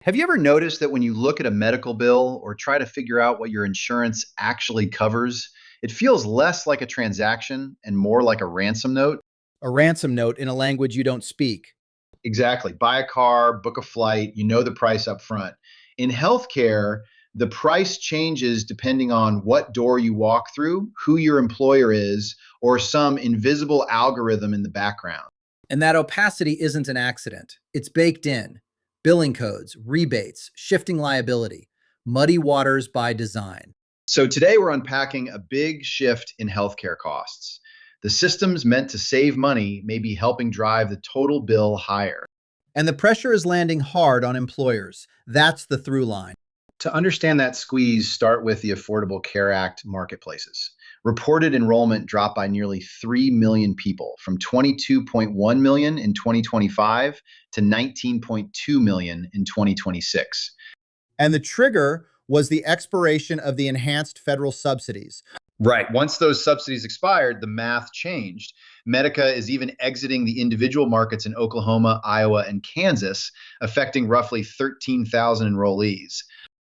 Have you ever noticed that when you look at a medical bill or try to figure out what your insurance actually covers, it feels less like a transaction and more like a ransom note? A ransom note in a language you don't speak. Exactly. Buy a car, book a flight, you know the price up front. In healthcare, the price changes depending on what door you walk through, who your employer is, or some invisible algorithm in the background. And that opacity isn't an accident. It's baked in. Billing codes, rebates, shifting liability, muddy waters by design. So today we're unpacking a big shift in healthcare costs. The systems meant to save money may be helping drive the total bill higher. And the pressure is landing hard on employers. That's the through line. To understand that squeeze, start with the Affordable Care Act marketplaces. Reported enrollment dropped by nearly 3 million people, from 22.1 million in 2025 to 19.2 million in 2026. And the trigger was the expiration of the enhanced federal subsidies. Right. Once those subsidies expired, the math changed. Medica is even exiting the individual markets in Oklahoma, Iowa, and Kansas, affecting roughly 13,000 enrollees.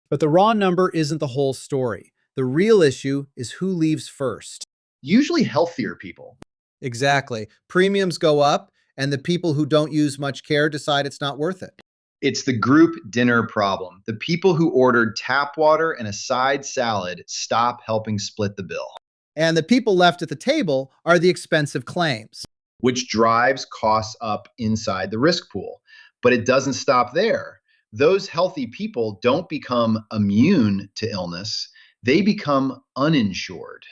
But the raw number isn't the whole story. The real issue is who leaves first. Usually healthier people. Exactly. Premiums go up, and the people who don't use much care decide it's not worth it. It's the group dinner problem. The people who ordered tap water and a side salad stop helping split the bill, And the people left at the table are the expensive claims. which drives costs up inside the risk pool. But it doesn't stop there. Those healthy people don't become immune to illness, they become uninsured.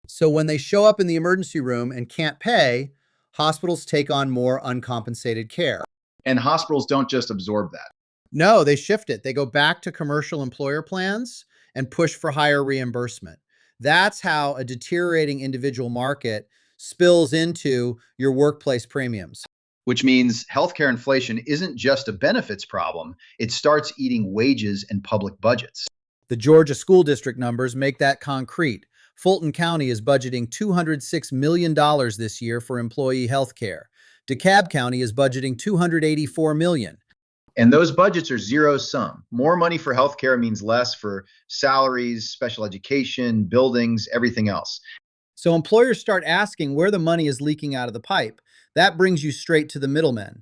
So when they show up in the emergency room and can't pay, hospitals take on more uncompensated care. And hospitals don't just absorb that. No, they shift it. They go back to commercial employer plans and push for higher reimbursement. That's how a deteriorating individual market spills into your workplace premiums. Which means healthcare inflation isn't just a benefits problem, it starts eating wages and public budgets. The Georgia school district numbers make that concrete. Fulton County is budgeting $206 million this year for employee health care. DeKalb County is budgeting $284 million. And those budgets are zero sum. More money for healthcare means less for salaries, special education, buildings, everything else. So employers start asking where the money is leaking out of the pipe. That brings you straight to the middlemen.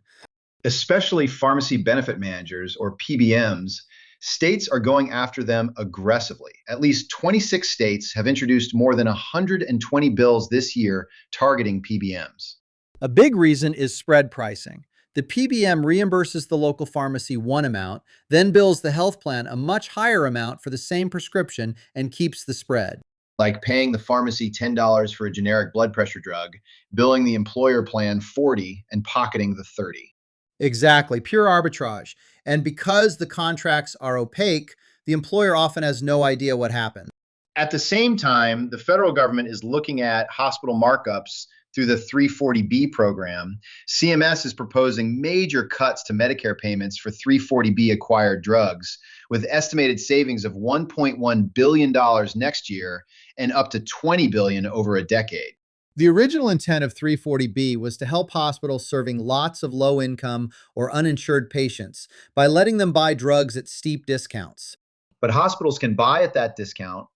Especially pharmacy benefit managers, or PBMs, states are going after them aggressively. At least 26 states have introduced more than 120 bills this year targeting PBMs. A big reason is spread pricing. The PBM reimburses the local pharmacy one amount, then bills the health plan a much higher amount for the same prescription and keeps the spread. Like paying the pharmacy $10 for a generic blood pressure drug, billing the employer plan $40 and pocketing the $30. Exactly, pure arbitrage. And because the contracts are opaque, the employer often has no idea what happened. At the same time, the federal government is looking at hospital markups through the 340B program. CMS is proposing major cuts to Medicare payments for 340B acquired drugs, with estimated savings of $1.1 billion next year and up to $20 billion over a decade. The original intent of 340B was to help hospitals serving lots of low-income or uninsured patients by letting them buy drugs at steep discounts. But hospitals can buy at that discount,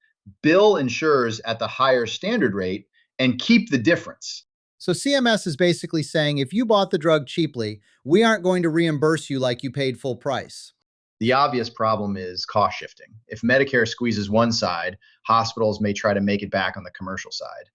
bill insurers at the higher standard rate, and keep the difference. So CMS is basically saying if you bought the drug cheaply, we aren't going to reimburse you like you paid full price. The obvious problem is cost shifting. If Medicare squeezes one side, hospitals may try to make it back on the commercial side.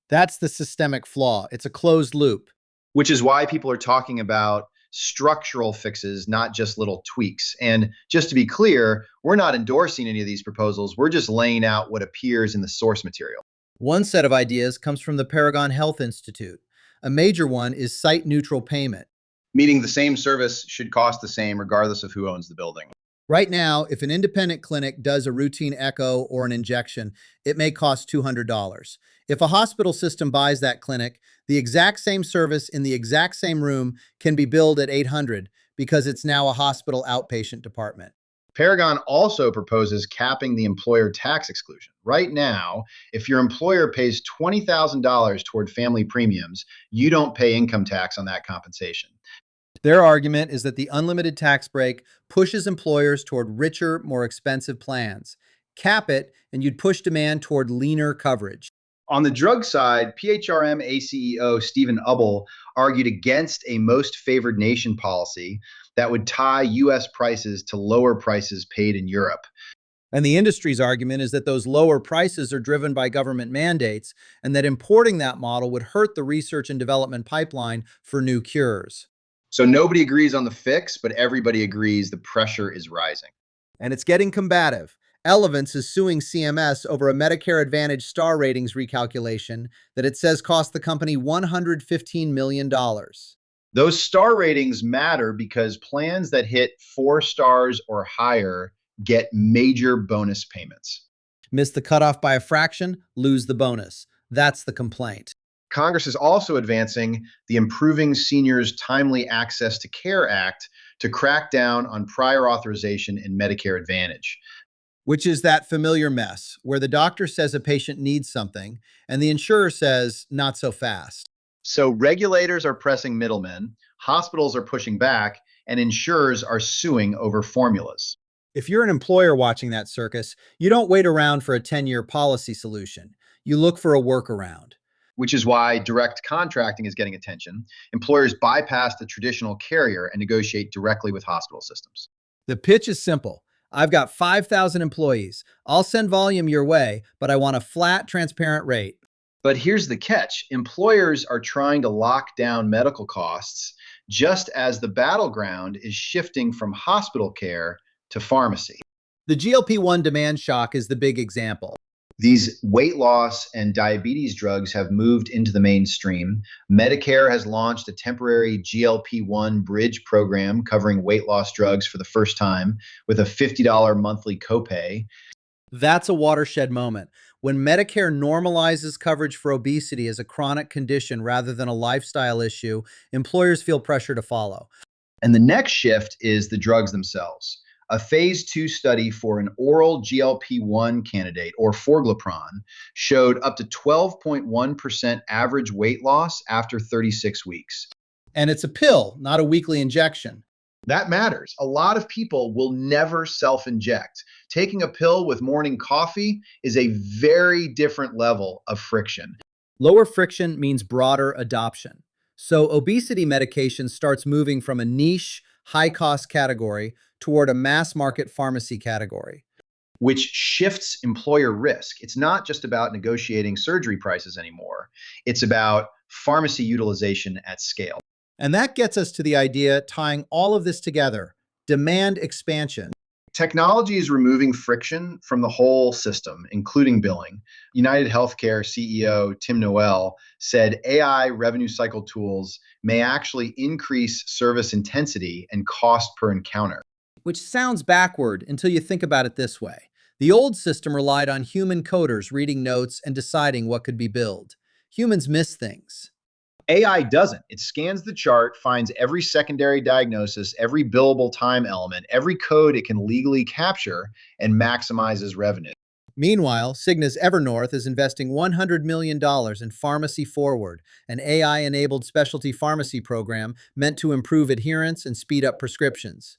That's the systemic flaw. It's a closed loop. Which is why people are talking about structural fixes, not just little tweaks. And just to be clear, we're not endorsing any of these proposals. We're just laying out what appears in the source material. One set of ideas comes from the Paragon Health Institute. A major one is site-neutral payment. Meaning the same service should cost the same regardless of who owns the building. Right now, if an independent clinic does a routine echo or an injection, it may cost $200. If a hospital system buys that clinic, the exact same service in the exact same room can be billed at $800 because it's now a hospital outpatient department. Paragon also proposes capping the employer tax exclusion. Right now, if your employer pays $20,000 toward family premiums, you don't pay income tax on that compensation. Their argument is that the unlimited tax break pushes employers toward richer, more expensive plans. Cap it, and you'd push demand toward leaner coverage. On the drug side, PHRM ACEO Stephen Ubbel argued against a most favored nation policy that would tie U.S. prices to lower prices paid in Europe. And the industry's argument is that those lower prices are driven by government mandates, and that importing that model would hurt the research and development pipeline for new cures. So nobody agrees on the fix, but everybody agrees the pressure is rising. And it's getting combative. Elevance is suing CMS over a Medicare Advantage star ratings recalculation that it says cost the company $115 million. Those star ratings matter because plans that hit 4 stars or higher get major bonus payments. Miss the cutoff by a fraction, lose the bonus. That's the complaint. Congress is also advancing the Improving Seniors Timely Access to Care Act to crack down on prior authorization in Medicare Advantage. Which is that familiar mess where the doctor says a patient needs something and the insurer says, not so fast. So regulators are pressing middlemen, hospitals are pushing back, and insurers are suing over formulas. If you're an employer watching that circus, you don't wait around for a 10-year policy solution. You look for a workaround. Which is why direct contracting is getting attention. Employers bypass the traditional carrier and negotiate directly with hospital systems. The pitch is simple. I've got 5,000 employees. I'll send volume your way, but I want a flat, transparent rate. But here's the catch. Employers are trying to lock down medical costs just as the battleground is shifting from hospital care to pharmacy. The GLP-1 demand shock is the big example. These weight loss and diabetes drugs have moved into the mainstream. Medicare has launched a temporary GLP-1 bridge program covering weight loss drugs for the first time with a $50 monthly copay. That's a watershed moment. When Medicare normalizes coverage for obesity as a chronic condition rather than a lifestyle issue, employers feel pressure to follow. And the next shift is the drugs themselves. A phase 2 study for an oral GLP-1 candidate, or forglipron, showed up to 12.1% average weight loss after 36 weeks. And it's a pill, not a weekly injection. That matters. A lot of people will never self-inject. Taking a pill with morning coffee is a very different level of friction. Lower friction means broader adoption. So obesity medication starts moving from a niche, high-cost category toward a mass-market pharmacy category. Which shifts employer risk. It's not just about negotiating surgery prices anymore. It's about pharmacy utilization at scale. And that gets us to the idea tying all of this together, demand expansion. Technology is removing friction from the whole system, including billing. United Healthcare CEO Tim Noel said AI revenue cycle tools may actually increase service intensity and cost per encounter. Which sounds backward until you think about it this way. The old system relied on human coders reading notes and deciding what could be billed. Humans miss things. AI doesn't. It scans the chart, finds every secondary diagnosis, every billable time element, every code it can legally capture, and maximizes revenue. Meanwhile, Cigna's Evernorth is investing $100 million in Pharmacy Forward, an AI-enabled specialty pharmacy program meant to improve adherence and speed up prescriptions.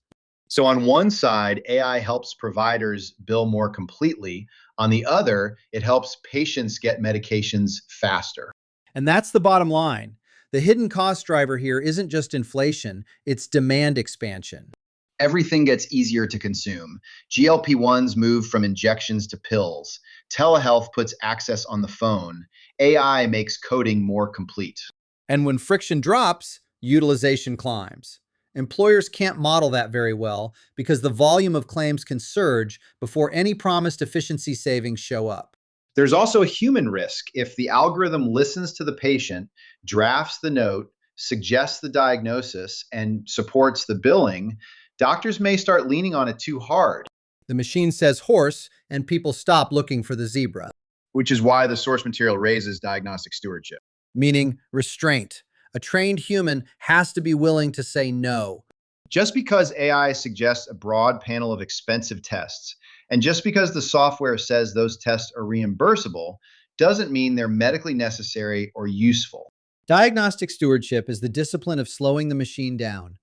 So on one side, AI helps providers bill more completely. On the other, it helps patients get medications faster. And that's the bottom line. The hidden cost driver here isn't just inflation, it's demand expansion. Everything gets easier to consume. GLP-1s move from injections to pills. Telehealth puts access on the phone. AI makes coding more complete. And when friction drops, utilization climbs. Employers can't model that very well because the volume of claims can surge before any promised efficiency savings show up. There's also a human risk. If the algorithm listens to the patient, drafts the note, suggests the diagnosis, and supports the billing, doctors may start leaning on it too hard. The machine says horse, and people stop looking for the zebra. Which is why the source material raises diagnostic stewardship. Meaning restraint. A trained human has to be willing to say no. Just because AI suggests a broad panel of expensive tests, and just because the software says those tests are reimbursable, doesn't mean they're medically necessary or useful. Diagnostic stewardship is the discipline of slowing the machine down.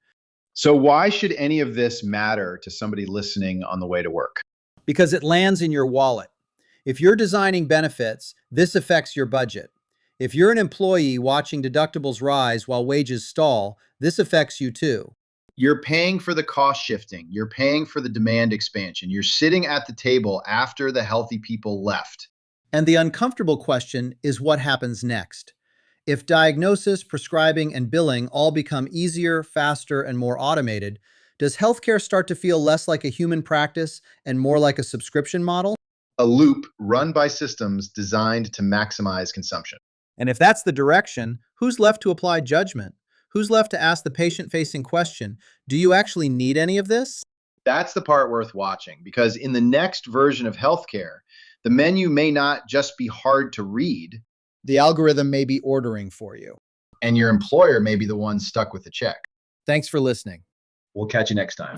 So why should any of this matter to somebody listening on the way to work? Because it lands in your wallet. If you're designing benefits, this affects your budget. If you're an employee watching deductibles rise while wages stall, this affects you too. You're paying for the cost shifting. You're paying for the demand expansion. You're sitting at the table after the healthy people left. And the uncomfortable question is what happens next? If diagnosis, prescribing, and billing all become easier, faster, and more automated, does healthcare start to feel less like a human practice and more like a subscription model? A loop run by systems designed to maximize consumption. And if that's the direction, who's left to apply judgment? Who's left to ask the patient-facing question, do you actually need any of this? That's the part worth watching, because in the next version of healthcare, the menu may not just be hard to read, The algorithm may be ordering for you. and your employer may be the one stuck with the check. Thanks for listening. We'll catch you next time.